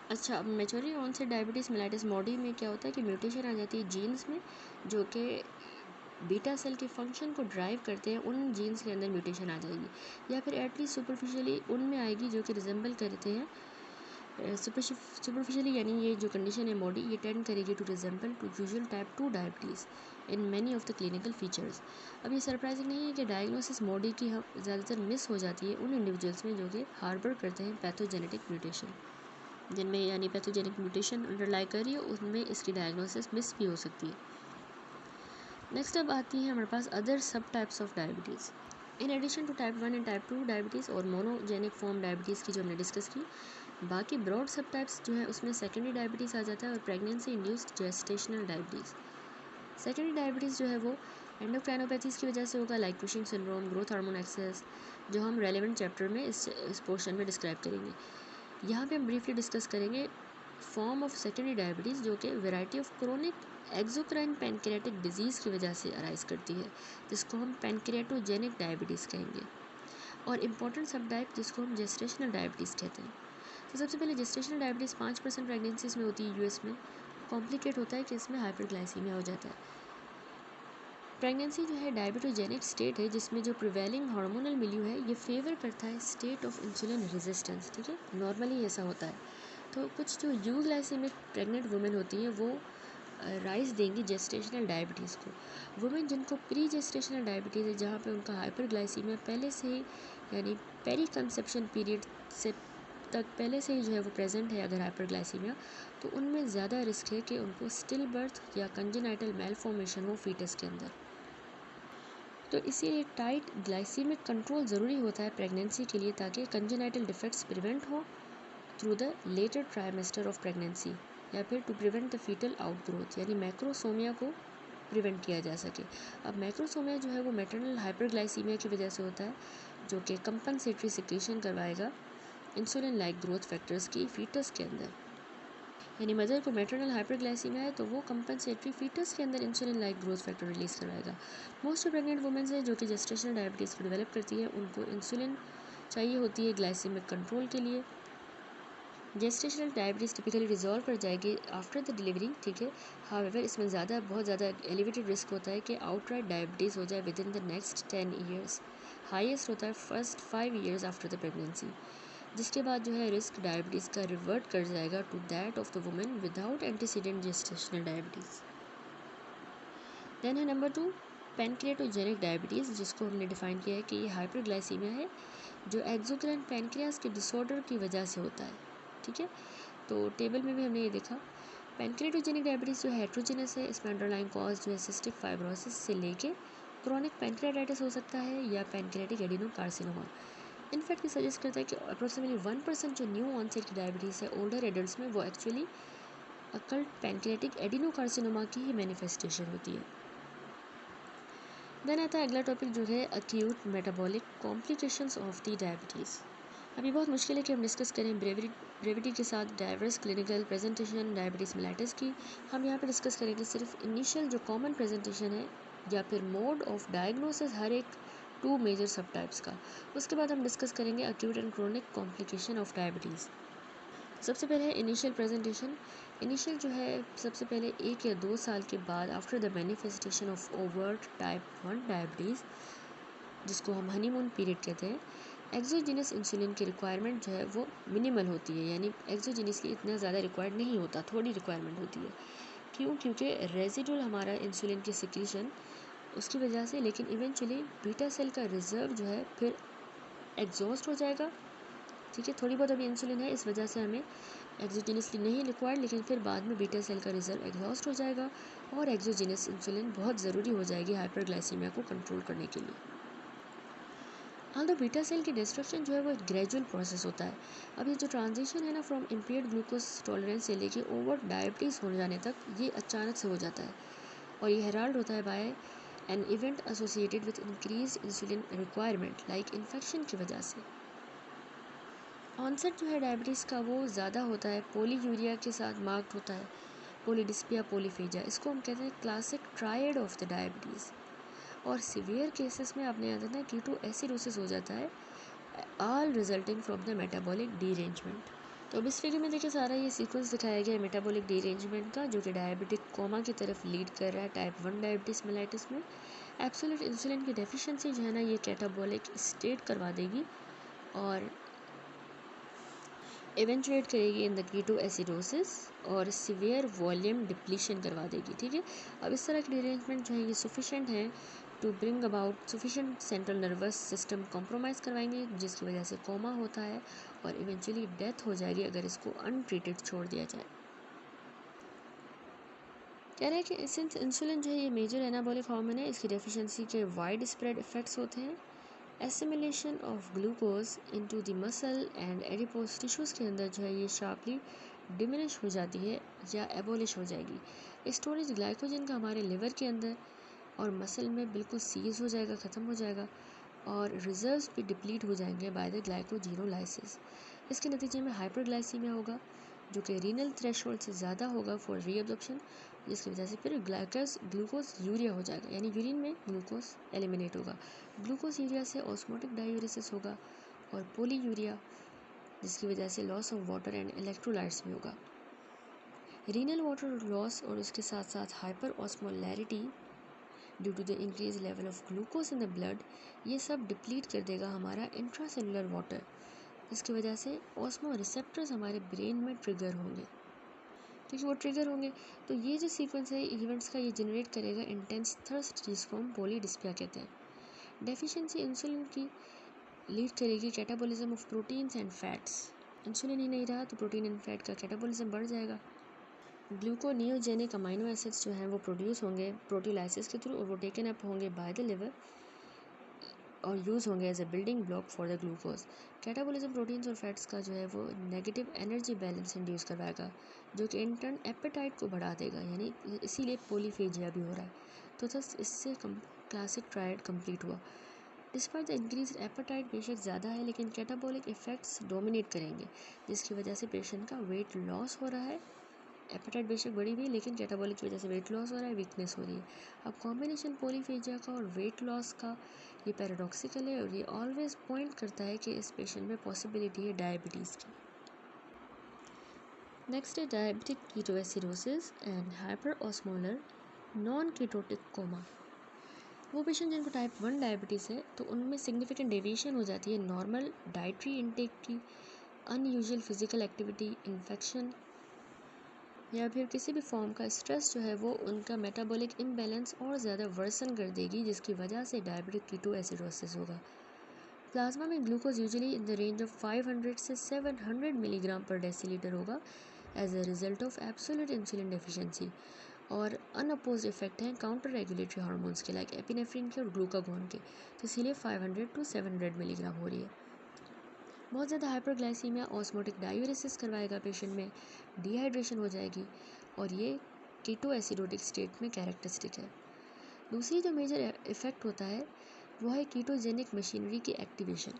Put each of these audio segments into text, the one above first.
अच्छा, maturity onset diabetes mellitus मॉडी में क्या होता है कि म्यूटेशन आ जाती है जीन्स में, जो कि बीटा सेल के फंक्शन को ड्राइव करते हैं। उन जीन्स के अंदर म्यूटेशन आ जाएगी, या फिर एटलीस्ट सुपरफिशियली उनमें आएगी जो कि रिजेंबल करते हैं सुपरफिशियली, यानी ये जो कंडीशन है मॉडी, ये टेंड करेगी to resemble to usual type 2 diabetes in many of the clinical features. अब ये सरप्राइजिंग नहीं है कि डायग्नोसिस मॉडी की हम ज़्यादातर मिस हो जाती है उन इंडिविजुअल्स में जो कि हार्बर करते हैं पैथोजेनेटिक म्यूटेशन, जिनमें यानी पैथोजेनिक म्यूटेशन अंडरलाई कर रही है, उनमें इसकी डायग्नोसिस मिस भी हो सकती है। नेक्स्ट अब आती है हमारे पास other sub types of diabetes. In addition to type 1 and type 2 diabetes और मोनोजेनिक फॉर्म डायबिटीज़ की जो हमने डिस्कस की, बाकी ब्रॉड सब टाइप्स जो है उसमें सेकेंडरी डायबिटीज़ आ जाता है और pregnancy induced gestational diabetes. Secondary diabetes जो है वो एंडोक्राइनोपैथीज़ की वजह से होगा, like Cushing syndrome, growth hormone excess, जो हम रेलेवेंट चैप्टर में इस पोर्शन में डिस्क्राइब करेंगे। यहाँ पे हम ब्रीफली डिस्कस करेंगे फॉर्म ऑफ सेकेंडरी डायबिटीज़ जो कि variety of chronic exocrine pancreatic disease की वजह से अराइज करती है, जिसको हम पैनक्रियाटोजेनिक डायबिटीज़ कहेंगे, और इम्पॉर्टेंट सब टाइप जिसको हम जेस्टेशनल डायबिटीज़ कहते हैं। तो सबसे पहले जेस्टेशनल डायबिटीज़ 5% प्रेगनेंसीज में होती है यूएस में। कॉम्प्लिकेट होता है कि इसमें हाइपरग्लाइसीमिया हो जाता है। प्रेगनेंसी जो है डायबिटोजेनिक स्टेट है जिसमें जो प्रिवेलिंग हार्मोनल मिल्यू है ये फेवर करता है स्टेट ऑफ इंसुलिन रेजिस्टेंस, ठीक है, नॉर्मली ऐसा होता है। तो कुछ जो यूग्लाइसेमिक प्रेग्नेंट वुमेन होती हैं वो राइस देंगी जेस्टेशनल डायबिटीज़ को। वुमेन जिनको प्री जेस्टेशनल डायबिटीज़ है, जहाँ पे उनका हाइपरग्लाइसीमिया पहले से ही, यानी पेरी कंसेप्शन पीरियड से तक पहले से ही जो है वो प्रेजेंट है अगर हाइपरग्लाइसीमिया, तो उनमें ज़्यादा रिस्क है कि उनको स्टिल बर्थ या कंजेनाइटल मेलफॉर्मेशन हो फीटस के अंदर। तो इसीलिए टाइट ग्लाइसीमिक कंट्रोल ज़रूरी होता है प्रेगनेंसी के लिए, ताकि कंजेनाइटल डिफेक्ट्स प्रिवेंट हो through the later trimester of pregnancy, या फिर to prevent the fetal outgrowth, यानी मैक्रोसोमिया को प्रिवेंट किया जा सके। अब मैक्रोसोमिया जो है वो मैटरनल हाइपरग्लाइसीमिया की वजह से होता है, जो कि कंपनसेटरी सिक्रीशन करवाएगा इंसुलिन लाइक ग्रोथ फैक्टर्स की फीटस के अंदर। यानी मदर को मैटरनल हाइपरग्लाइसीमिया है तो वो कंपनसेटरी फीटस के अंदर insulin like growth factor release करवाएगा। मोस्ट प्रेग्नेंट वुमेन्स हैं जो कि जेस्टेशनल डायबिटीज़ को डेवलप करती है, उनको इंसुलिन चाहिए होती है ग्लाइसेमिक कंट्रोल के लिए। जेस्टेशनल डायबिटीज़ टिपिकली रिजॉल्व कर जाएगी आफ्टर द डिलीवरी, ठीक है। हाउएवर इसमें बहुत ज़्यादा एलिवेटेड रिस्क होता है कि आउटराइट डायबिटीज़ हो जाए with in the next 10 years. Highest होता है first 5 years after the pregnancy, जिसके बाद जो है रिस्क डायबिटीज़ का रिवर्ट कर जाएगा to that of the women without antecedent gestational diabetes. Then है नंबर 2 पैनक्रियाटोजेनिक डायबिटीज़, जिसको हमने डिफाइन किया है कि ये हाइपरग्लाइसीमिया है जो एक्सोक्राइन पैनक्रियास के डिसऑर्डर की वजह से होता है, ठीक है। तो टेबल में भी हमने ये देखा पैनक्रियाटोजेनिक डायबिटीज़ जो हेट्रोजेनस है, इसमें अंडरलाइन कॉज जो है सिस्टिक फाइब्रोसिस से लेके क्रॉनिक पैनक्रियाटाइटिस हो सकता है या पैनक्रियाटिक एडिनोकार्सिनोमा। इनफैक्ट ये सजेस्ट करता है कि अप्रोक्सीमेटली 1% जो न्यू ऑनसेट की डायबिटीज़ है ओल्डर एडल्ट्स में, वो एक्चुअली अकल्ट पैनक्रियाटिक एडिनोकार्सिनोमा की ही मैनिफेस्टेशन होती है। देन आता है अगला टॉपिक जो है acute metabolic complications of the diabetes. अभी बहुत मुश्किल है कि हम डिस्कस करें ब्रेविटी के साथ diverse clinical presentation diabetes mellitus की। हम यहाँ पे डिस्कस करेंगे सिर्फ इनिशियल जो कॉमन प्रेजेंटेशन है या फिर मोड ऑफ डायग्नोसिस हर एक 2 मेजर सब टाइप्स का। उसके बाद हम डिस्कस करेंगे acute and chronic complication of diabetes. सबसे पहले है इनिशियल प्रेजेंटेशन। इनिशियल जो है सबसे पहले 1 या 2 साल के बाद after the manifestation of overt type 1 diabetes, जिसको हम हनीमून पीरियड कहते हैं, एक्सोजीनस इंसुलिन की रिक्वायरमेंट जो है वो मिनिमल होती है, यानी एक्सोजीनस की इतना ज़्यादा रिक्वायर्ड नहीं होता, थोड़ी रिक्वायरमेंट होती है। क्यों? क्योंकि रेजिडुअल हमारा इंसुलिन की सिक्रीशन उसकी वजह से, लेकिन इवेंचुअली बीटा सेल का रिजर्व जो है फिर एग्जॉस्ट हो जाएगा, ठीक है। थोड़ी बहुत अभी इंसुलिन है, इस वजह से हमें एक्सोजीनसली नहीं रिक्वायर्ड, लेकिन फिर बाद में बीटा सेल का रिजर्व एग्जॉस्ट हो जाएगा और एक्सोजीनस इंसुलिन बहुत ज़रूरी हो जाएगी हाइपरग्लाइसीमिया को कंट्रोल करने के लिए। ऑल्दो बीटा सेल की डिस्ट्रक्शन जो है वो एक ग्रेजुअल प्रोसेस होता है। अब ये जो ट्रांजिशन है ना फ्रॉम इम्पेयर्ड ग्लूकोज टॉलरेंस से लेके ओवर डायबिटीज़ हो जाने तक, ये अचानक से हो जाता है और ये हेराल्ड होता है by an event associated with increase insulin requirement like infection की वजह से। ऑनसेट जो है डायबिटीज़ का वो ज़्यादा होता है, पोलीयूरिया के साथ मार्क्ड होता है, पोलीडिस्पिया पोलीफेजिया, इसको हम कहते हैं classic triad of the diabetes. और सीवियर केसेस में आपने याद है कीटो एसिडोसिस हो जाता है, all resulting from the metabolic derangement. तो अब इस फिगर में देखिए सारा ये सीक्वेंस दिखाया गया है मेटाबॉलिक डीरेंजमेंट का, जो कि डायबिटिक कोमा की तरफ लीड कर रहा है टाइप 1 डायबिटीज़ मेलाइटिस में। एब्सोल्यूट इंसुलिन की डेफिशिएंसी जो है ना, ये कैटाबॉलिक स्टेट करवा देगी और इवेंचुएट करेगी इन द कीटो एसिडोसिस और सीवियर वॉल्यूम डिप्लीशन करवा देगी। ठीक है, अब इस तरह की डिरेंजमेंट जो है ये सफिशेंट है to bring about sufficient central nervous system compromise करवाएंगे, जिसकी वजह से कोमा होता है और इवेंचुअली डेथ हो जाएगी अगर इसको अनट्रीटेड छोड़ दिया जाए। कह रहे हैं कि सिंस इंसुलिन जो है ये मेजर एनाबॉलिक हार्मोन है, इसकी डेफिशिएंसी के वाइड स्प्रेड इफेक्ट्स होते हैं। Assimilation of glucose into the muscle and adipose tissues के अंदर जो है ये शार्पली डिमिनिश हो जाती है या एबोलिश हो जाएगी। स्टोरेज ग्लाइकोजन का हमारे लिवर के अंदर और मसल में बिल्कुल सीज हो जाएगा, ख़त्म हो जाएगा और रिजर्व्स भी डिप्लीट हो जाएंगे बाय द ग्लाइकोजीनोलाइसिस। इसके नतीजे में हाइपरग्लाइसीमिया होगा, जो कि रीनल थ्रेशोल्ड से ज़्यादा होगा फॉर रीअब्जॉर्प्शन, जिसकी वजह से फिर ग्लूकोज यूरिया हो जाएगा, यानी यूरिन में ग्लूकोज एलिमिनेट होगा। ग्लूकोज यूरिया से ऑस्मोटिक डायूरेसिस होगा और पोलीयूरिया, जिसकी वजह से loss of water and electrolytes भी होगा। रीनल वाटर लॉस और उसके साथ साथ hyper osmolarity due to the increase level of glucose in the blood, ये सब डिप्लीट कर देगा हमारा इंट्रासेलुलर वाटर, जिसकी वजह से ऑस्मो रिसेप्टर्स हमारे ब्रेन में ट्रिगर होंगे। क्योंकि वो ट्रिगर होंगे तो ये जो सीक्वेंस है इवेंट्स का, ये जनरेट करेगा इंटेंस थर्स्ट, जिसको हम पॉलीडिस्पिया कहते हैं। डेफिशिएंसी इंसुलिन की लीड करेगी catabolism of proteins and fats. Insulin ही नहीं रहा तो प्रोटीन एंड फैट का कैटाबॉलिज्म बढ़ जाएगा। ग्लूकोनियोजेनिक अमाइनो एसिड्स जो हैं वो प्रोड्यूस होंगे प्रोटीलाइसिस के थ्रू और वो टेकन अप होंगे बाय द लिवर और यूज़ होंगे as a building block for the glucose. Catabolism proteins और फैट्स का जो है वो नेगेटिव एनर्जी बैलेंस इंड्यूस करवाएगा, जो कि इन टर्न एपेटाइट को बढ़ा देगा, यानी इसीलिए पॉलीफेजिया भी हो रहा है। तो थस इससे क्लासिक ट्रायड कंप्लीट हुआ। डिस्पाइट द इंक्रीज एपेटाइट बेशक ज़्यादा है, लेकिन कैटाबॉलिक इफेक्ट्स डोमिनेट करेंगे, जिसकी वजह से पेशेंट का वेट लॉस हो रहा है। एपेटाइट बेशक बढ़ी हुई है, लेकिन कैटाबॉलिक की वजह से वेट लॉस हो रहा है, वीकनेस हो रही है। अब कॉम्बिनेशन पॉलीफेजिया का और वेट लॉस का ये पैराडॉक्सिकल है और ये ऑलवेज पॉइंट करता है कि इस पेशेंट में पॉसिबिलिटी है डायबिटीज़ की। नेक्स्ट है diabetic ketoacidosis and hyper osmolar non ketotic coma. वो पेशेंट जिनको टाइप 1 डायबिटीज़ है तो उनमें सिग्निफिकेंट डेविएशन हो जाती है नॉर्मल डाइटरी इनटेक की, अनयूजुअल फिजिकल एक्टिविटी, इन्फेक्शन या फिर किसी भी फॉर्म का स्ट्रेस जो है वो उनका मेटाबॉलिक इम्बैलेंस और ज़्यादा वर्सन कर देगी, जिसकी वजह से डायबिटिक कीटोएसिडोसिस होगा। प्लाज्मा में glucose usually in the range of 500 से 700 मिलीग्राम पर डेसीलीटर होगा as a result of absolute insulin deficiency. और अनअपोज्ड इफेक्ट हैं काउंटर रेगुलेटरी हार्मोन्स के, लाइक एपिनेफ्रिन के और ग्लूकागॉन के, तो इसीलिए 500 टू 700 मिलीग्राम हो रही है। बहुत ज़्यादा हाइपरग्लाइसीमिया ऑस्मोटिक डायूरेसिस करवाएगा पेशेंट में, डिहाइड्रेशन हो जाएगी और ये कीटो एसिडोटिक स्टेट में कैरेक्टरिस्टिक है। दूसरी जो मेजर इफेक्ट होता है वो है कीटोजेनिक मशीनरी की एक्टिवेशन।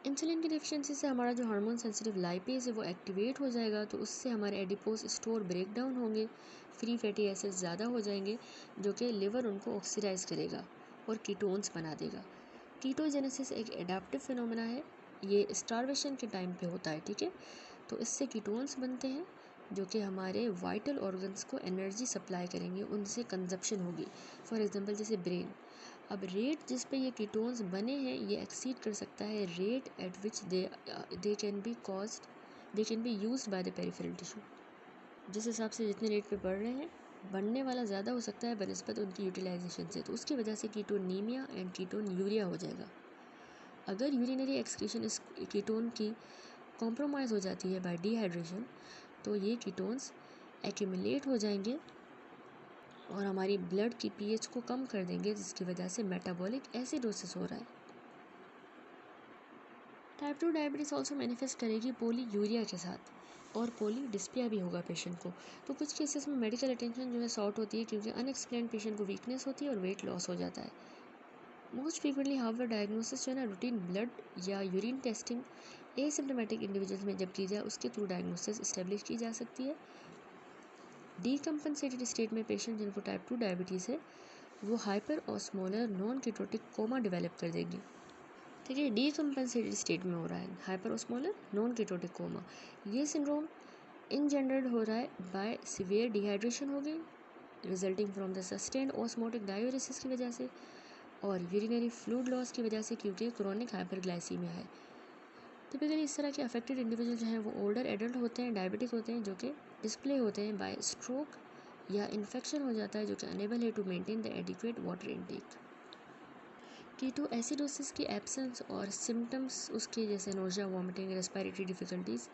इंसुलिन की डिफिशिएंसी से हमारा जो हार्मोन सेंसिटिव लाइपेज है वो एक्टिवेट हो जाएगा, तो उससे हमारे एडिपोज स्टोर ब्रेक डाउन होंगे, फ्री फैटी एसिड्स ज़्यादा हो जाएंगे, जो कि लिवर उनको ऑक्सीडाइज करेगा और कीटोन्स बना देगा। कीटोजेनेसिस एक एडाप्टिव फिनोमेना है, ये स्टारवेशन के टाइम पे होता है। ठीक है, तो इससे कीटोन्स बनते हैं जो कि हमारे वाइटल ऑर्गन्स को एनर्जी सप्लाई करेंगे, उनसे कंजप्शन होगी। फॉर एग्जांपल जैसे ब्रेन। अब रेट जिस पे ये कीटोन्स बने हैं ये एक्सीड कर सकता है rate at which they can be used by the peripheral tissue. जिस हिसाब से जितने रेट पे बढ़ रहे हैं, बनने वाला ज़्यादा हो सकता है बनस्पत उनकी यूटिलाइजेशन से, तो उसकी वजह से कीटोनीमिया एंड कीटोन यूरिया हो जाएगा। अगर यूरिनरी एक्सक्रीशन इस कीटोन की कॉम्प्रोमाइज़ हो जाती है बाय डिहाइड्रेशन, तो ये कीटोन्स एक्यूमुलेट हो जाएंगे और हमारी ब्लड की पीएच को कम कर देंगे, जिसकी वजह से मेटाबॉलिक एसिडोसिस हो रहा है। टाइप 2 डायबिटीज़ ऑल्सो मैनिफेस्ट करेगी पोलीयूरिया के साथ और पॉलीडिस्पिया भी होगा पेशेंट को। तो कुछ केसेस में मेडिकल अटेंशन जो है सॉर्ट होती है, क्योंकि अनएक्सप्लेन पेशेंट को वीकनेस होती है और वेट लॉस हो जाता है। मोस्ट फ्रीक्वेंटली हाउएवर डायग्नोसिस जो है ना रूटीन ब्लड या यूरिन टेस्टिंग एसिम्प्टोमेटिक इंडिविजुअल्स में जब की जाए उसके थ्रू डायग्नोसिस इस्टेब्लिश की जा सकती है। डीकम्पनसेटेड स्टेट में पेशेंट जिनको टाइप 2 डायबिटीज़ है वो hyper osmolar non ketotic coma develop कर देंगे। ठीक है, डीकम्पेंसेटेड स्टेट में हो रहा है, हाइपरोस्मोलर नॉन कीटोटिक कोमा। ये सिंड्रोम इनजेंडर्ड हो रहा है बाय सीवियर डिहाइड्रेशन हो गई resulting from the sustained osmotic diuresis की वजह से और यूरिनरी फ्लूइड लॉस की वजह से, क्योंकि क्रोनिक हाइपरग्लाइसीमिया है। टिपिकली इस तरह के अफेक्टेड इंडिविजुअल जो हैं वो ओल्डर एडल्ट होते हैं, डायबिटिक होते हैं, जो कि डिस्प्ले होते हैं बाय स्ट्रोक या इन्फेक्शन हो जाता है जो कि अनेबल है to maintain the adequate water intake. Keto acidosis की एब्सेंस और सिम्टम्स उसके जैसे नोजिया, वॉमिटिंग, रेस्पिरेटरी डिफ़िकल्टीज़,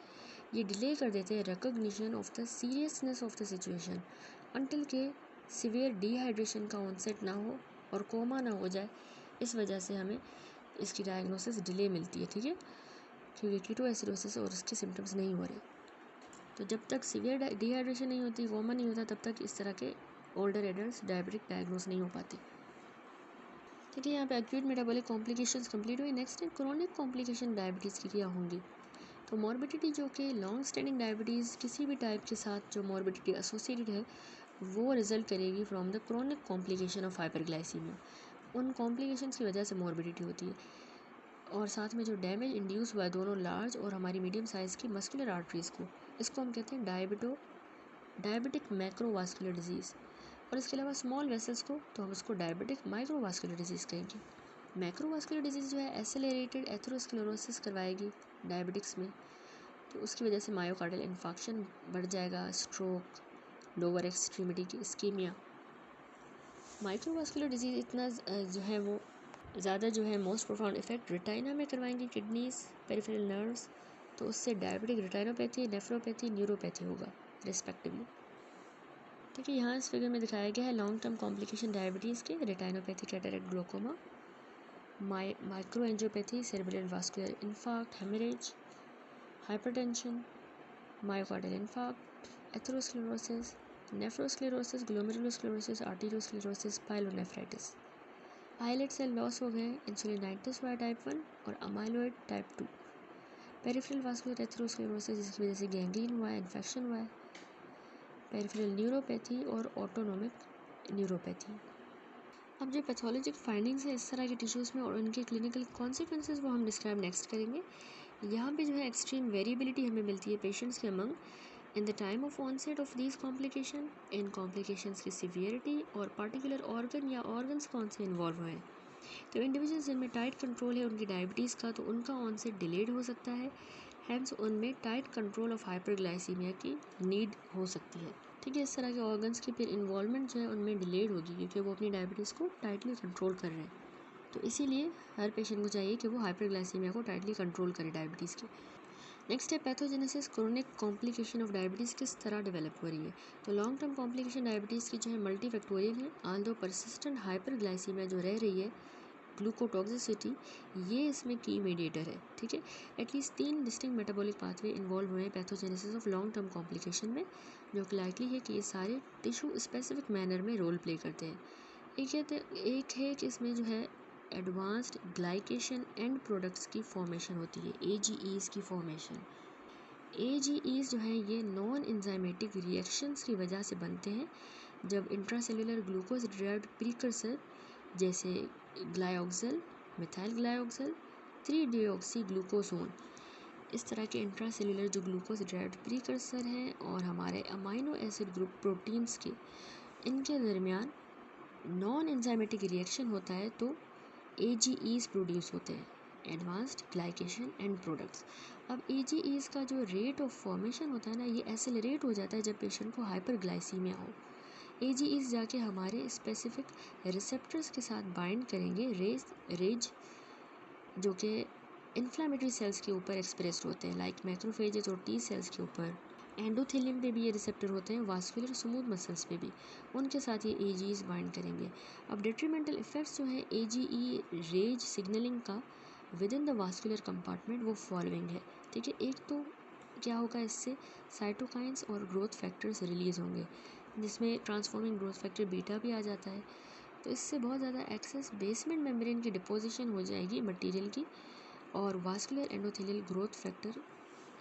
ये डिले कर देते हैं recognition of the seriousness of the situation until के सीवियर डिहाइड्रेशन का ऑनसेट ना हो और कोमा ना हो जाए। इस वजह से हमें इसकी डायग्नोसिस डिले मिलती है, ठीक है, क्योंकि कीटो एसिडोसिस और उसके सिम्टम्स नहीं हो रहे। तो जब तक सीवियर डिहाइड्रेशन नहीं होती, कोमा नहीं होता, तब तक इस तरह के ओल्डर एडल्ट डायबिटिक डायग्नोस नहीं हो पाती। ठीक है, यहाँ पे एक्यूट मेटाबॉलिक कॉम्प्लिकेशंस कंप्लीट हुई। नेक्स्ट है क्रोनिक कॉम्प्लिकेशन डायबिटीज़ की क्या होंगी। तो मॉर्बिडिटी जो कि लॉन्ग स्टैंडिंग डायबिटीज़ किसी भी टाइप के साथ जो मॉर्बिडिटी एसोसिएटेड है वो रिजल्ट करेगी from the chronic complication of hyperglycaemia. उन कॉम्प्लिकेशंस की वजह से मॉर्बिडिटी होती है और साथ में जो डैमेज इंड्यूस हुआ है दोनों लार्ज और हमारी मीडियम साइज़ की मस्कुलर आर्टरीज़ को, इसको हम कहते हैं डायबिटिक मैक्रोवास्कुलर डिजीज़। और इसके अलावा स्मॉल वेसल्स को तो हम उसको डायबिटिक माइक्रोवास्कुलर डिजीज़ कहेंगे। मैक्रोवास्कुलर डिजीज़ जो है एसेलरेटेड एथेरोस्क्लेरोसिस करवाएगी डायबिटिक्स में, तो उसकी वजह से मायोकार्डियल इन्फाक्शन बढ़ जाएगा, स्ट्रोक, लोअर एक्सट्रीमिटी की इस्कीमिया। माइक्रोवास्कुलर डिजीज़ इतना जो है वो ज़्यादा जो है मोस्ट प्रोफाउंड इफेक्ट रेटाइना में करवाएंगी, किडनीज, पेरिफेरल नर्व्स, तो उससे डायबिटिक रेटाइनोपैथी, नेफ्रोपैथी, न्यूरोपैथी होगा रिस्पेक्टिवली। ठीक है, यहाँ इस फिगर में दिखाया गया है लॉन्ग टर्म कॉम्प्लिकेशन डायबिटीज़ के, retinopathy, cataract, glaucoma, microangiopathy, cerebral vascular infarct, haemorrhage, hypertension, myocardial infarct, atherosclerosis, nephrosclerosis, glomerulosclerosis, arteriosclerosis, pyelonephritis. Islet cell loss हो गए, इंसुलिनाइटिस हुआ है टाइप 1 और amyloid type 2। Peripheral vascular atherosclerosis जिसकी वजह से गैंग्रीन हुआ है, इन्फेक्शन हुआ है, पेरिफेरल न्यूरोपैथी और ऑटोनोमिक न्यूरोपैथी। अब जो पैथोलॉजिक फाइंडिंग्स है इस तरह के टिश्यूज़ में और उनके क्लिनिकल कॉन्सिक्वेंसेज वो हम डिस्क्राइब नेक्स्ट करेंगे। यहाँ पे जो है एक्सट्रीम वेरिएबिलिटी हमें मिलती है पेशेंट्स के among in the time of onset of these complication, इन कॉम्प्लिकेशंस की सीवियरिटी और पर्टिकुलर ऑर्गन या ऑर्गन्स कौन से इन्वॉल्व हैं। तो इंडिविजुअल्स जिनमें टाइट कंट्रोल है उनकी डायबिटीज़ का, तो उनका ऑनसेट डिलेड हो सकता है, हैंस उनमें टाइट कंट्रोल ऑफ हाइपरग्लाइसीमिया की नीड हो सकती है। ठीक है, इस तरह के ऑर्गन्स की फिर इन्वॉल्वमेंट जो है उनमें डिलेड होगी क्योंकि वो अपनी डायबिटीज़ को टाइटली कंट्रोल कर रहे हैं। तो इसीलिए हर पेशेंट को चाहिए कि वो हाइपरग्लाइसीमिया को टाइटली कंट्रोल करे डायबिटीज़ की। नेक्स्ट है pathogenesis, chronic complication of diabetes किस तरह डेवलप हो रही है। तो लॉन्ग टर्म कॉम्प्लिकेशन डायबिटीज़ की जो है मल्टीफैक्टोरियल है, आल्दो परसिस्टेंट हाइपरग्लाइसीमिया जो रह रही है, ग्लूकोटॉक्सिसिटी, ये इसमें की मीडिएटर है। ठीक है, at least 3 distinct metabolic pathway involve हुए हैं pathogenesis of long term complication में, जो कि लाइकली है कि ये सारे टिश्यू स्पेसिफिक मैनर में रोल प्ले करते हैं। एक है कि इसमें जो है एडवांस्ड ग्लाइकेशन एंड प्रोडक्ट्स की फॉर्मेशन होती है, AGEs की फॉर्मेशन। AGEs जो है ये नॉन एंजाइमेटिक रिएक्शंस की वजह से बनते हैं जब इंट्रासेलुलर ग्लूकोज डिराइव्ड प्रीकर्सर जैसे ग्लाइऑक्सल, मिथाइल ग्लाइऑक्सल, 3-डीऑक्सी ग्लूकोसोन, इस तरह के इंट्रासेलुलर जो ग्लूकोज डिराइव्ड प्रीकर्सर हैं और हमारे अमाइनो एसिड ग्रुप प्रोटीन्स के, इनके दरमियान नॉन एंजाइमेटिक रिएक्शन होता है तो AGEs प्रोड्यूस होते हैं, एडवांस्ड ग्लाइकेशन एंड प्रोडक्ट्स। अब AGEs का जो रेट ऑफ फॉर्मेशन होता है ना, ये एसेलरेट हो जाता है जब पेशेंट को हाइपरग्लाइसीमिया हो। AGEs जाके हमारे स्पेसिफिक रिसेप्टर्स के साथ बाइंड करेंगे, रेज जो कि इन्फ्लामेटरी सेल्स के ऊपर एक्सप्रेस्ड होते हैं, लाइक मैक्रोफेजेस और T सेल्स के ऊपर। एंडोथेलियम पे भी ये रिसेप्टर होते हैं, वास्कुलर स्मूथ मसल्स पे भी, उनके साथ ये AGEs बाइंड करेंगे। अब डिट्रीमेंटल इफेक्ट्स जो है AGE रेज सिग्नलिंग का with in the vascular compartment वो फॉलोइंग है। ठीक है, एक तो क्या होगा, इससे साइटोकाइंस और ग्रोथ फैक्टर्स रिलीज़ होंगे जिसमें ट्रांसफॉर्मिंग ग्रोथ फैक्टर बीटा भी आ जाता है। तो इससे बहुत ज़्यादा एक्सेस बेसमेंट मेम्ब्रेन की डिपोजिशन हो जाएगी मटेरियल की, और vascular endothelial growth factor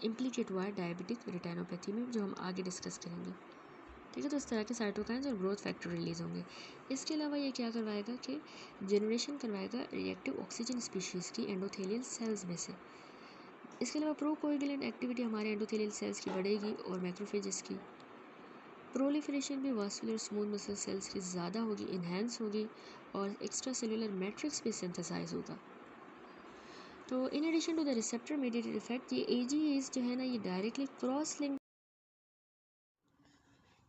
implicate हुआ है डायबिटिक रेटाइनोपैथी में, जो हम आगे डिस्कस करेंगे। ठीक है। तो इस तरह के साइटोकाइंस और ग्रोथ फैक्टर रिलीज होंगे। इसके अलावा ये क्या करवाएगा कि जनरेशन करवाएगा रिएक्टिव ऑक्सीजन स्पीशीज़ की एंडोथेलियल सेल्स में से। इसके अलावा प्रोकोएगुलेंट एक्टिविटी हमारे एंडोथेलियल सेल्स की बढ़ेगी और मैक्रोफेजेस की प्रोलिफरेशन भी वास्कुलर स्मूथ मसल सेल्स की ज़्यादा होगी, इन्हेंस होगी और एक्स्ट्रा सेलुलर मैट्रिक्स भी सिंथेसाइज होगा। तो in addition to the receptor mediated effect, ये एजीईज जो है ना, ये directly cross link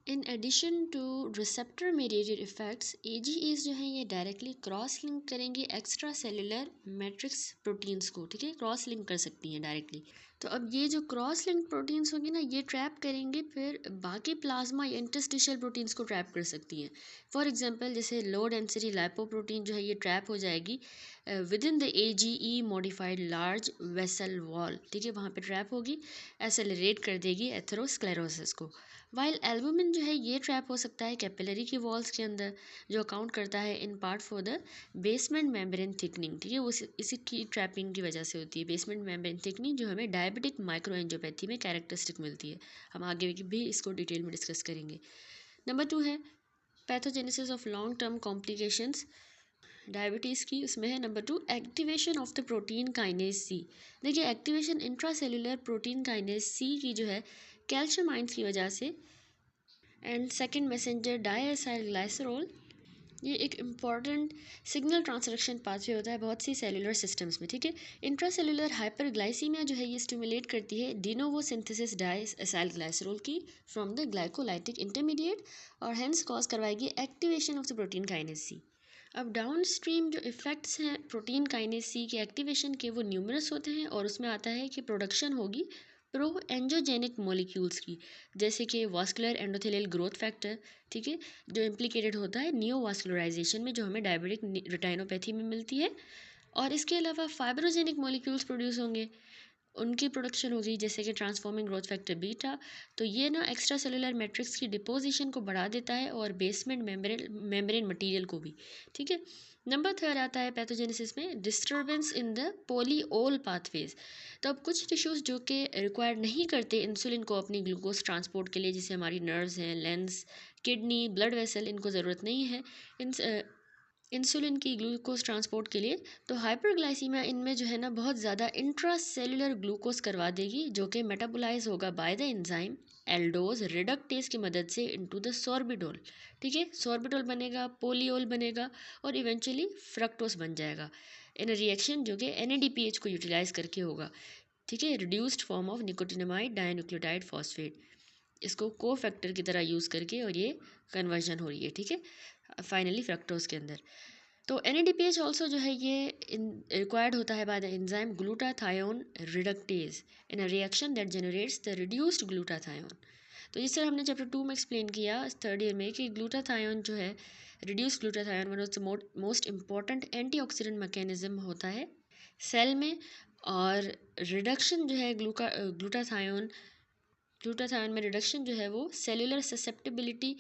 in addition to receptor mediated effects, AGEs जो हैं ये डायरेक्टली क्रॉस लिंक करेंगे एक्स्ट्रा सेलुलर मैट्रिक्स प्रोटीन्स को। ठीक है, क्रॉस लिंक कर सकती हैं डायरेक्टली। तो अब ये जो क्रॉस लिंक प्रोटीन्स होंगी ना, ये ट्रैप करेंगे फिर बाकी प्लाज्मा या इंटरस्टिशियल प्रोटीन्स को ट्रैप कर सकती हैं। फॉर एग्जांपल जैसे लो डेंसिटी लाइपोप्रोटीन जो है ये ट्रैप हो जाएगी with in the AGE modified large vessel wall. ठीक है, वहाँ पे ट्रैप होगी, एसेलरेट कर देगी एथेरोस्क्लेरोसिस को। वाइल एल्बुमिन जो है ये ट्रैप हो सकता है कैपिलरी की वॉल्स के अंदर, जो अकाउंट करता है in part for the basement membrane thickening. ठीक है, वो इसी की ट्रैपिंग की वजह से होती है बेसमेंट मेम्ब्रेन थिकनिंग, जो हमें डायबिटिक माइक्रोएंजियोपैथी में कैरेक्टरिस्टिक मिलती है। हम आगे भी इसको डिटेल में डिस्कस करेंगे। नंबर 2 है pathogenesis of long term complications diabetes की। उसमें है number 2 activation of the protein kinase C. देखिए, activation intracellular protein kinase C की जो है कैल्शियम आयंस की वजह से, एंड सेकंड मैसेंजर डायएसाइल ग्लाइसरोल, ये एक इम्पॉर्टेंट सिग्नल ट्रांसडक्शन पाथवे होता है बहुत सी सेलुलर सिस्टम्स में। ठीक है, इंट्रासेलुलर हाइपरग्लाइसीमिया जो है ये स्टिमुलेट करती है डिनोवो सिंथेसिस डायएसाइल ग्लाइसरोल की फ्रॉम द ग्लाइकोलाइटिक इंटरमीडिएट और हेंस कॉज करवाएगी activation of the protein kinase C. अब डाउन स्ट्रीम जो इफ़ेक्ट्स हैं प्रोटीन काइनेज सी के एक्टिवेशन के, वो न्यूमरस होते हैं और उसमें आता है कि प्रोडक्शन होगी प्रो एंजियोजेनिक मॉलिक्यूल्स की, जैसे कि वास्कुलर एंडोथेलियल ग्रोथ फैक्टर। ठीक है, जो इम्प्लिकेटेड होता है नियोवास्कुलराइजेशन में, जो हमें डायबिटिक रेटिनोपैथी में मिलती है। और इसके अलावा फाइब्रोजेनिक मॉलिक्यूल्स प्रोड्यूस होंगे, उनकी प्रोडक्शन होगी जैसे कि ट्रांसफॉर्मिंग ग्रोथ फैक्टर बीटा। तो ये ना एक्स्ट्रा सेलुलर मैट्रिक्स की डिपोजिशन को बढ़ा देता है और बेसमेंट मेम्ब्रेन मटेरियल को भी। ठीक है, नंबर 3 आता है पैथोजेनेसिस में डिस्टर्बेंस इन द पोलीओल पाथवेज। तो अब कुछ टिश्यूज़ जो कि रिक्वायर नहीं करते इंसुलिन को अपनी ग्लूकोज ट्रांसपोर्ट के लिए, जैसे हमारी नर्व्स हैं, लेंस, किडनी, ब्लड वेसल, इनको ज़रूरत नहीं है इंसुलिन की ग्लूकोज ट्रांसपोर्ट के लिए। तो हाइपरग्लाइसीमिया इनमें जो है ना बहुत ज़्यादा इंट्रासेलुलर ग्लूकोज करवा देगी, जो कि मेटाबोलाइज होगा by the enzyme aldose reductase की मदद से इनटू द सॉर्बिटोल। ठीक है, सॉर्बिटोल बनेगा, पोलियोल बनेगा और इवेंचुअली फ्रक्टोस बन जाएगा इन रिएक्शन जो कि NADPH को यूटिलाइज करके होगा। ठीक है, reduced form of nicotinamide dinucleotide phosphate, इसको को फैक्टर की तरह यूज़ करके और ये कन्वर्जन हो रही है। ठीक है, फाइनली फ्रक्टोज के अंदर। तो NADPH ऑल्सो जो है ये रिक्वायर्ड होता है bye the enzyme glutathione reductase in a reaction that generates the reduced glutathione. तो जिस तरह हमने चैप्टर 2 में एक्सप्लेन किया 3rd ईयर में कि ग्लूटाथायोन जो है, reduced glutathione one of the most important antioxidant mechanism होता है सेल में। और रिडक्शन जो है ग्लूटाथायोन में रिडक्शन जो है वो सेलुलर ससेप्टिबिलिटी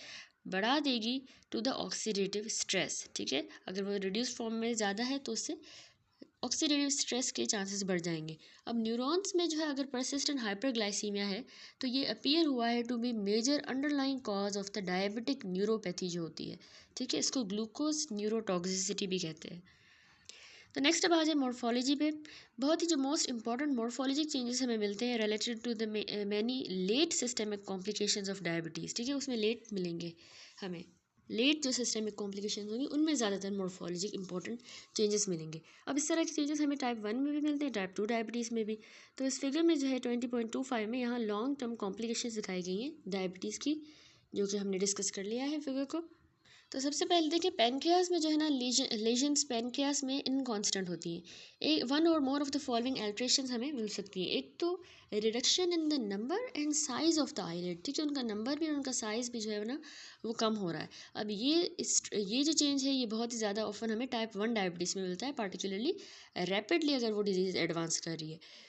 बढ़ा देगी टू द ऑक्सीडेटिव स्ट्रेस। ठीक है, अगर वो रिड्यूस फॉर्म में ज़्यादा है तो उससे ऑक्सीडेटिव स्ट्रेस के चांसेस बढ़ जाएंगे। अब न्यूरॉन्स में जो है अगर परसिस्टेंट हाइपरग्लाइसीमिया है तो ये अपीयर हुआ है to be major underlying cause of the diabetic neuropathy जो होती है। ठीक है, इसको ग्लूकोज न्यूरोटॉक्सिसिटी भी कहते हैं। तो नेक्स्ट अब आ जाए मॉर्फोलॉजी पे। बहुत ही जो मोस्ट इंपॉर्टेंट मॉर्फोलॉजिक चेंजेस हमें मिलते हैं related to the many late systemic complications of diabetes. ठीक है, उसमें लेट मिलेंगे हमें, लेट जो सिस्टमिक कॉम्प्लिकेशंस होंगी उनमें ज़्यादातर मॉर्फोलॉजिक इंपॉर्टेंट चेंजेस मिलेंगे। अब इस तरह के चेंजेस हमें टाइप 1 में भी मिलते हैं, टाइप 2 डायबिटीज़ में भी। तो इस फिगर में जो है 20.25 में यहाँ लॉन्ग टर्म कॉम्प्लिकेशंस दिखाई गई हैं डायबिटीज़ की, जो कि हमने डिस्कस कर लिया है फिगर को। तो सबसे पहले देखिए पैनक्रियाज में जो है ना लेजन्स पैनक्रियाज में इनकॉन्स्टेंट होती हैं। एक वन और more of the following alterations हमें मिल सकती हैं। एक तो reduction in the number and size of the eyelet. ठीक है, उनका नंबर भी और उनका साइज़ भी जो है ना वो कम हो रहा है। अब ये जो चेंज है ये बहुत ही ज़्यादा ऑफन हमें टाइप 1 डायबिटीज़ में मिलता है, पार्टिकुलरली रैपिडली अगर वो डिजीज़ एडवांस कर रही है।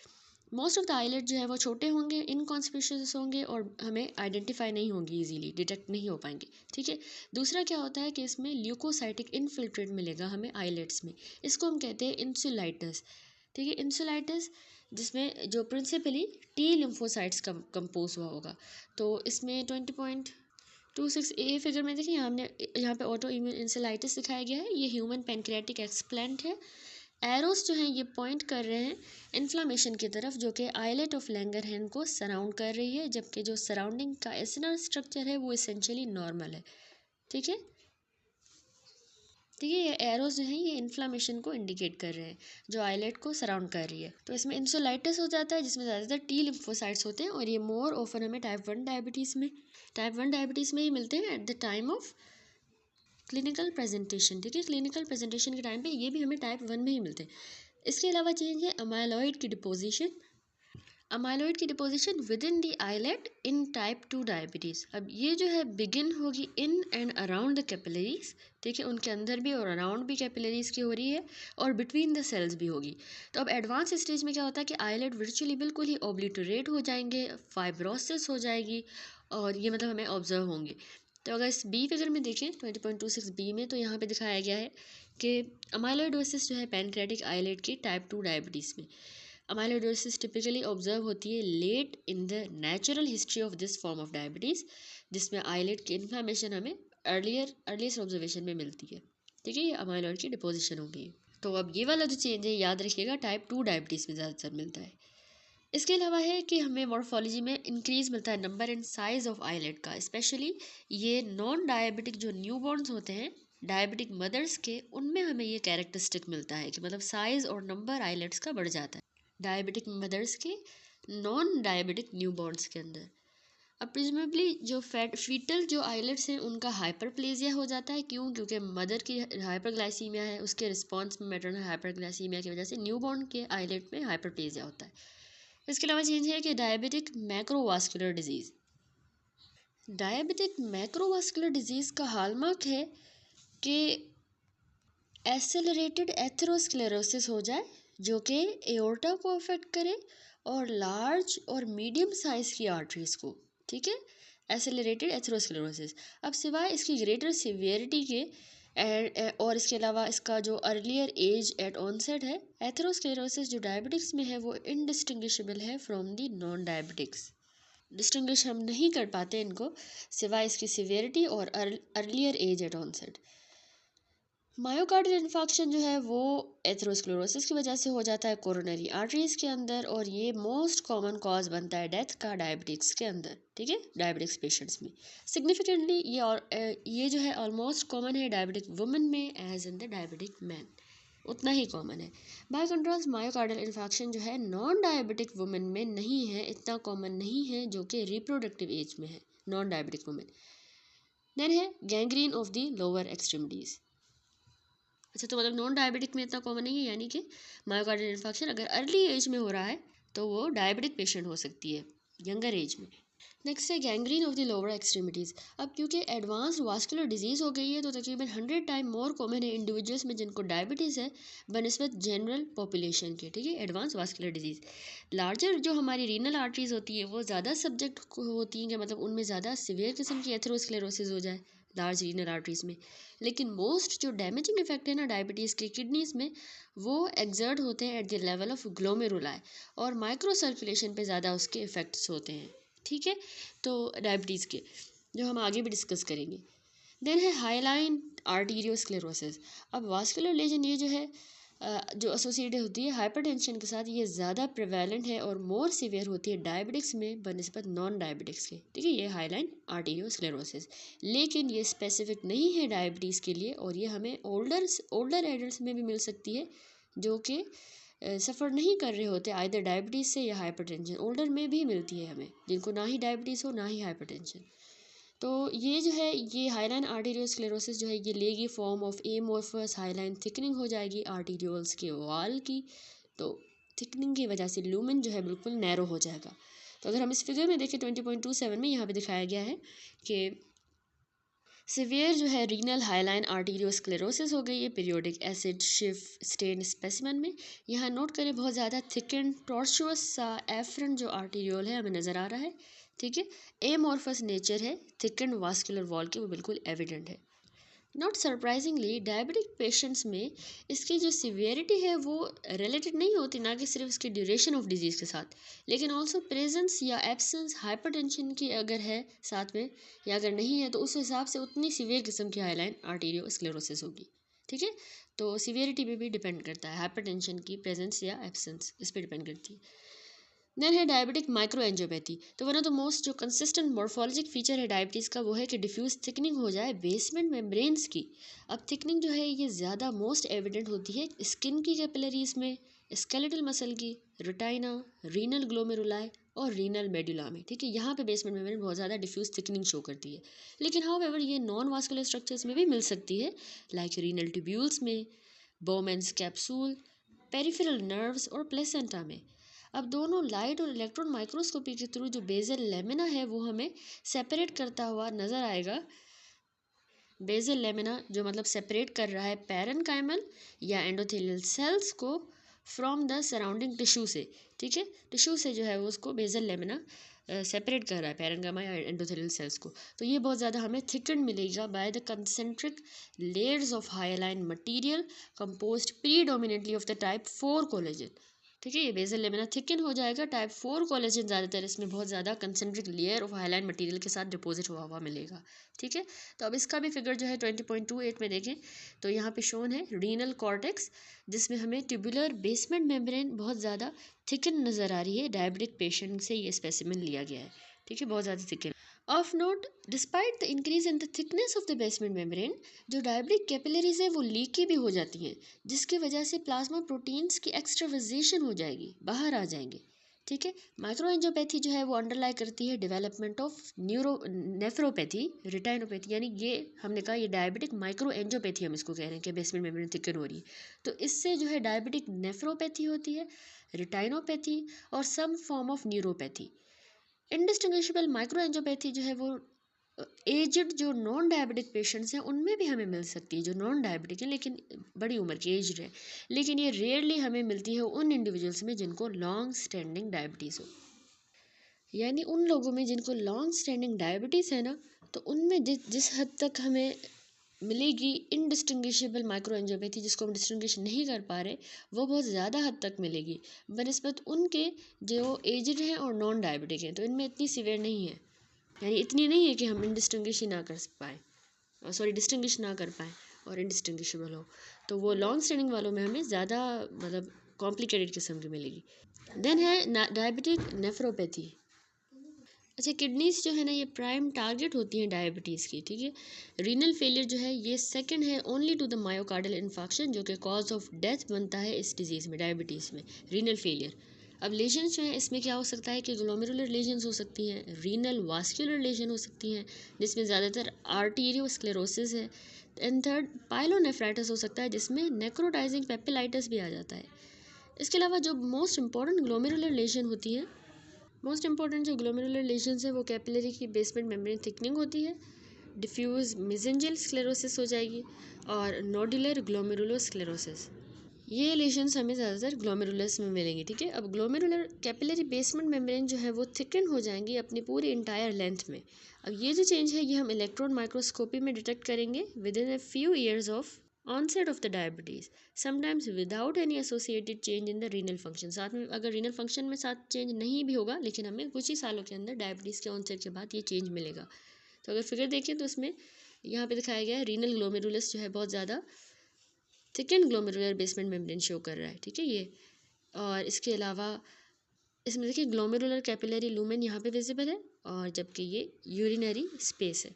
मोस्ट ऑफ द आईलेट जो है वो छोटे होंगे, इनकॉन्स्पिशियस होंगे और हमें आइडेंटिफाई नहीं होंगी, इजीली डिटेक्ट नहीं हो पाएंगे। ठीक है, दूसरा क्या होता है कि इसमें ल्यूकोसाइटिक इनफिल्ट्रेट मिलेगा हमें आईलेट्स में, इसको हम कहते हैं इंसुलाइटस। ठीक है, इंसुलाइटस जिसमें जो प्रिंसिपली T लिम्फोसाइट्स का कंपोज हुआ होगा। तो इसमें 26A फिगर में देखिए यहाँ पे ऑटो इम्यून इंसेलाइटिस दिखाया गया है। ये ह्यूमन पैनक्रियाटिक एक्सप्लांट है। एरोस जो हैं ये पॉइंट कर रहे हैं इन्फ्लामेशन की तरफ, जो कि आइलेट ऑफ लैंगरहैन को सराउंड कर रही है, जबकि जो सराउंडिंग का एसिनल स्ट्रक्चर है वो इसेंशियली नॉर्मल है। ठीक है, ठीक है, ये एरोस जो हैं ये इन्फ्लामेशन को इंडिकेट कर रहे हैं जो आइलेट को सराउंड कर रही है। तो इसमें इंसुलाइटिस हो जाता है जिसमें ज़्यादातर टी लिम्फोसाइट्स होते हैं, और ये मोर ऑफन हमें टाइप 1 डायबिटीज़ में ही मिलते हैं at the time of clinical presentation. ठीक है, क्लिनिकल प्रेजेंटेशन के टाइम पे ये भी हमें टाइप 1 में ही मिलते हैं। इसके अलावा चेंज है अमाइलॉइड की deposition within the islet in type 2 diabetes. अब ये जो है बिगिन होगी in and around the capillaries. ठीक है, उनके अंदर भी और अराउंड भी कैपिलरीज की हो रही है, और बिटवीन द सेल्स भी होगी। तो अब एडवांस स्टेज में क्या होता है कि आइलेट वर्चुअली बिल्कुल ही ओब्लिटरेट हो जाएंगे, फाइब्रोसिस हो जाएगी, और ये मतलब हमें ऑब्जर्व होंगे। तो अगर इस बी फिगर में देखें 20.26 में, तो यहाँ पे दिखाया गया है कि अमाइलोइडोसिस जो है पैनक्रेटिक आइलेट की टाइप 2 डायबिटीज़ में। अमाइलोइडोसिस टिपिकली ऑब्जर्व होती है late in the natural history of this form of diabetes, जिसमें आइलेट की इन्फ्लामेशन हमें अर्लीस्ट ऑब्जर्वेशन में मिलती है। ठीक है, ये अमाइलॉइड की डिपोजिशन हो गई। तो अब ये वाला जो चेंज है याद रखिएगा टाइप 2 डायबिटीज़ में ज़्यादातर मिलता है। इसके अलावा है कि हमें मॉर्फोलॉजी में इंक्रीज़ मिलता है number and size of islet का। स्पेशली ये नॉन डायबिटिक जो न्यूबॉर्न्स होते हैं डायबिटिक मदर्स के, उनमें हमें ये कैरेक्टरिस्टिक मिलता है कि मतलब साइज़ और नंबर आइलेट्स का बढ़ जाता है डायबिटिक मदर्स के नॉन डायबिटिक न्यूबॉर्न्स के अंदर। अब प्रिजमेबली जो फीटल जो आइलेट्स हैं उनका हाइपरप्लेजिया हो जाता है। क्यों? क्योंकि मदर की हाइपरग्लाइसीमिया है, उसके रिस्पॉन्स में मैटरनल हाइपरग्लाइसीमिया की वजह से न्यूबॉर्न के आइलेट में हाइपरप्लेजिया होता है। इसके अलावा चेंज है कि डायबिटिक मैक्रोवास्कुलर डिजीज़ का हॉलमार्क है कि एसेलरेटेड एथेरोस्क्लेरोसिस हो जाए, जो कि एओर्टा को अफेक्ट करे और लार्ज और मीडियम साइज़ की आर्टरीज़ को। ठीक है, एसेलरेटेड एथेरोस्क्लेरोसिस। अब सिवाय इसकी ग्रेटर सिवियरिटी के और इसके अलावा इसका जो अर्लियर एज एट ऑनसेट है, एथेरोस्क्लेरोसिस जो डायबिटिक्स में है वो इनडिस्टिंग्विशेबल है from the non diabetics. Distinguish हम नहीं कर पाते इनको सिवाय इसकी सिवियरिटी और earlier age at onset. Myocardial infarction जो है वो एथेरोस्क्लेरोसिस की वजह से हो जाता है कोरोनरी आर्टरीज के अंदर, और ये मोस्ट कॉमन कॉज बनता है डेथ का डायबिटिक्स के अंदर। ठीक है, डायबिटिक्स पेशेंट्स में सिग्निफिकेंटली ये जो है ऑलमोस्ट कॉमन है डायबिटिक वुमेन में as in the diabetic man, उतना ही कॉमन है। बाय कंट्रास्ट मायोकार्डियल इन्फाक्शन जो है नॉन डायबिटिक वुमेन में नहीं है, इतना कॉमन नहीं है, जो कि रिप्रोडक्टिव एज में है नॉन डायबिटिक वुमेन। देन है gangrene of the lower extremities. अच्छा, तो मतलब नॉन डायबिटिक में इतना कॉमन नहीं है, यानी कि मायोकार्डियल इन्फेक्शन अगर अर्ली एज में हो रहा है तो वो डायबिटिक पेशेंट हो सकती है यंगर एज में। नेक्स्ट है gangrene of the lower extremities. अब क्योंकि एडवांस्ड वास्कुलर डिजीज़ हो गई है तो तकरीबन 100 टाइम मोर कॉमन है इंडिविजुअल्स में जिनको डायबिटीज़ है बनस्बत जनरल पॉपुलेशन के। ठीक है, एडवांस वास्कुलर डिजीज़। लार्जर जो हमारी रीनल आर्टरीज होती है वो ज़्यादा सब्जेक्ट होती हैं कि मतलब उनमें ज़्यादा सिवियर किस्म की एथेरोस्क्लेरोसिस हो जाए लार्ज रीनल आर्टरीज में। लेकिन मोस्ट जो डैमेजिंग इफेक्ट है ना डायबिटीज़ के किडनीज़ में, वो एग्जर्ट होते हैं at the level of glomeruli, और माइक्रो सर्कुलेशन पे ज़्यादा उसके इफ़ेक्ट्स होते हैं। ठीक है, तो डायबिटीज़ के जो हम आगे भी डिस्कस करेंगे। देन है हाईलाइन आर्टीरियोस्क्लेरोसिस। अब वास्कुलर लेजन ये जो है जो एसोसिएटेड होती है हाइपरटेंशन के साथ, ये ज़्यादा प्रिवेलेंट है और मोर सीवियर होती है डायबिटिक्स में बनस्बत नॉन डायबिटिक्स के। ठीक है, ये हाईलाइन आर्टीरियोस्क्लेरोसिस, लेकिन ये स्पेसिफिक नहीं है डायबिटीज़ के लिए, और ये हमें ओल्डर एडल्ट में भी मिल सकती है जो कि सफ़र नहीं कर रहे होते आइदर डायबिटीज़ से या हाइपरटेंशन। ओल्डर में भी मिलती है हमें जिनको ना ही डायबिटीज़ हो ना ही हाइपरटेंशन। तो ये जो है ये हाईलाइन आर्टीरियोस्क्लेरोसिस जो है ये लेगी form of amorphous highline thickening हो जाएगी आर्टीरियोल्स के वॉल की। तो थिकनिंग की वजह से लूमेन जो है बिल्कुल नैरो हो जाएगा। तो अगर हम इस फिगर में देखें 20.27 में यहाँ पे दिखाया गया है कि सिवियर जो है रीनल हाईलाइन आर्टीरियोस्क्लेरोसिस हो गई है पीरियोडिक एसिड शिफ्ट स्टेन स्पेसिमेन में। यहाँ नोट करें बहुत ज़्यादा थिकन टॉर्चुअस सा एफरन जो आर्टीरियोल है हमें नज़र आ रहा है। ठीक है, एमॉर्फस नेचर है, थिकन वास्कुलर वॉल की वो बिल्कुल एविडेंट है। नॉट सरप्राइजिंगली डायबिटिक पेशेंट्स में इसकी जो सिवियरिटी है वो रिलेटेड नहीं होती, ना कि सिर्फ इसकी ड्यूरेशन ऑफ डिजीज़ के साथ, लेकिन ऑल्सो प्रेजेंस या एब्सेंस हाइपरटेंशन की अगर है साथ में, या अगर नहीं है तो उस हिसाब से उतनी सीवियर किस्म की हाईलाइन आर्टीरियोस्क्लेरोसिस होगी। ठीक है, तो सीवियरिटी पे भी डिपेंड करता है, हाइपरटेंशन की प्रेजेंस या एब्सेंस इस पर डिपेंड करती है। देन है डायबिटिक माइक्रो एंजियोपैथी। तो वन ऑफ द मोस्ट जो कंसिस्टेंट मॉर्फोलॉजिक फीचर है डायबिटीज़ का वो है कि डिफ्यूज थिकनिंग हो जाए बेसमेंट मेम्ब्रेन्स की। अब थिकनिंग जो है ये ज़्यादा मोस्ट एविडेंट होती है स्किन की कैपिलरीज में, स्केलेटल मसल की, रेटाइना, रीनल ग्लोमेरुलाई और रीनल मेडुला में। ठीक है, यहाँ पे बेसमेंट मेम्ब्रेन बहुत ज़्यादा डिफ्यूज थिकनिंग शो करती है। लेकिन हाउएवर ये नॉन वास्कुलर स्ट्रक्चर्स में भी मिल सकती है, लाइक रीनल ट्यूब्यूल्स में, बोमेंस कैप्सूल, पेरिफेरल नर्व्स और प्लेसेंटा में। अब दोनों लाइट और इलेक्ट्रॉन माइक्रोस्कोपी के थ्रू जो बेजल लेमिना है वो हमें सेपरेट करता हुआ नज़र आएगा। बेजल लेमिना जो मतलब सेपरेट कर रहा है पैरेनकाइमल या एंडोथेलियल सेल्स को फ्रॉम द सराउंडिंग टिश्यू से। ठीक है, टिश्यू से जो है वो उसको बेजल लेमिना सेपरेट कर रहा है पैरेनकाइमा या एंडोथेलियल सेल्स को। तो ये बहुत ज़्यादा हमें थिकन मिलेगा by the concentric layers of highline material composed predominantly of the type 4 collagen. ठीक है, ये बेसल लेमिना थिकन हो जाएगा, टाइप 4 कोलेजन ज़्यादातर इसमें बहुत ज़्यादा concentric layer of highline material के साथ डिपॉजिट हुआ हुआ मिलेगा। ठीक है, तो अब इसका भी फिगर जो है 20.28 में देखें तो यहाँ पे शोन है रीनल कॉर्टेक्स, जिसमें हमें ट्यूबुलर बेसमेंट मेम्ब्रेन बहुत ज़्यादा थिकन नज़र आ रही है। डायबिटिक पेशेंट से ये स्पेसिमेन लिया गया है। ठीक है, बहुत ज़्यादा thicken. Of note, despite the increase in the thickness of the basement membrane, जो डायबिटिक कैपिलरीज है वो लीकी भी हो जाती हैं, जिसकी वजह से प्लाज्मा प्रोटीन्स की एक्सट्रावाइजेशन हो जाएगी, बाहर आ जाएंगे। ठीक है, माइक्रोएंजियोपैथी जो है वो अंडरलाई करती है डेवलपमेंट ऑफ न्यूरो नेफ्रोपैथी, रिटाइनोपैथी, यानी ये हमने कहा ये डायबिटिक माइक्रोएंजियोपैथी हम इसको कह रहे हैं कि बेसमेंट मेम्ब्रेन थिकन हो रही है। तो इससे जो है डायबिटिक नेफ्रोपैथी होती है, रिटाइनोपैथी और some form of neuropathy. Indistinguishable microangiopathy जो है वो एजड जो नॉन डायबिटिक पेशेंट्स हैं उनमें भी हमें मिल सकती है, जो नॉन डायबिटिक है लेकिन बड़ी उम्र की एजड है। लेकिन ये रेयरली हमें मिलती है उन इंडिविजुअल्स में जिनको लॉन्ग स्टैंडिंग डायबिटीज़ हो, यानी उन लोगों में जिनको लॉन्ग स्टैंडिंग डायबिटीज़ है ना, तो उनमें जिस हद तक हमें मिलेगी इनडिस्टिंग्विशेबल माइक्रोएंजियोपैथी, जिसको हम डिस्टिंग्विश नहीं कर पा रहे, वो बहुत ज़्यादा हद तक मिलेगी बनस्बत उनके जो एजड हैं और नॉन डायबिटिक हैं। तो इनमें इतनी सीवियर नहीं है, यानी इतनी नहीं है कि हम इनडिस्टिंग्विश ही ना कर पाएँ, सॉरी डिस्टिंग्विश ना कर पाएँ और इनडिस्टिंग्विशेबल हो। तो वो लॉन्ग स्टैंडिंग वालों में हमें ज़्यादा मतलब कॉम्प्लिकेटेड किस्म की मिलेगी। देन है डायबिटिक नेफ्रोपैथी। अच्छा, किडनीज जो है ना ये प्राइम टारगेट होती हैं डायबिटीज़ की। ठीक है, रीनल फेलियर जो है ये सेकंड है only to the myocardial infarction, जो कि कॉज ऑफ डेथ बनता है इस डिजीज़ में, डायबिटीज़ में, रीनल फेलियर। अब लेजन्स जो है इसमें क्या हो सकता है कि ग्लोमेरुलर लेजन्स हो सकती हैं, रीनल वास्कुलर लेजन हो सकती हैं जिसमें ज़्यादातर आर्टीरियोस्क्लेरोसिस है। एंड थर्ड पाइलोनेफ्राइटिस हो सकता है जिसमें नेक्रोटाइजिंग पेपिलाइटिस भी आ जाता है। इसके अलावा जो मोस्ट इंपॉर्टेंट ग्लोमेरुलर लेजन होती है, मोस्ट इंपॉर्टेंट जो ग्लोमेरुलर लेजन्स है वो कैपिलरी की बेसमेंट मेम्ब्रेन थिकनिंग होती है, डिफ्यूज मेसेंजियल स्क्लेरोसिस हो जाएगी और नोडुलर ग्लोमेरुलोस्क्लेरोसिस। ये लेशंस हमें ज़्यादातर ग्लोमेरुलस में मिलेंगी। ठीक है, अब ग्लोमेरुलर कैपिलरी बेसमेंट मेम्ब्रेन जो है वो थिकन हो जाएंगी अपनी पूरी इंटायर लेंथ में। अब ये जो चेंज है ये हम इलेक्ट्रॉन माइक्रोस्कोपी में डिटेक्ट करेंगे with in a few years of onset of the diabetes, sometimes without any associated change in the renal function। साथ में अगर रीनल फंक्शन में साथ चेंज नहीं भी होगा लेकिन हमें कुछ ही सालों के अंदर डायबिटीज़ के ऑनसेट के बाद ये चेंज मिलेगा। तो अगर फिगर देखें तो इसमें यहाँ पे दिखाया गया है रीनल ग्लोमेरुलस जो है बहुत ज़्यादा thicken glomerular basement membrane show कर रहा है। ठीक है, ये और इसके अलावा इसमें देखिए ग्लोमेरुलर कैपिलरी लूमेन यहाँ पे विजिबल है और जबकि ये यूरिनरी स्पेस है।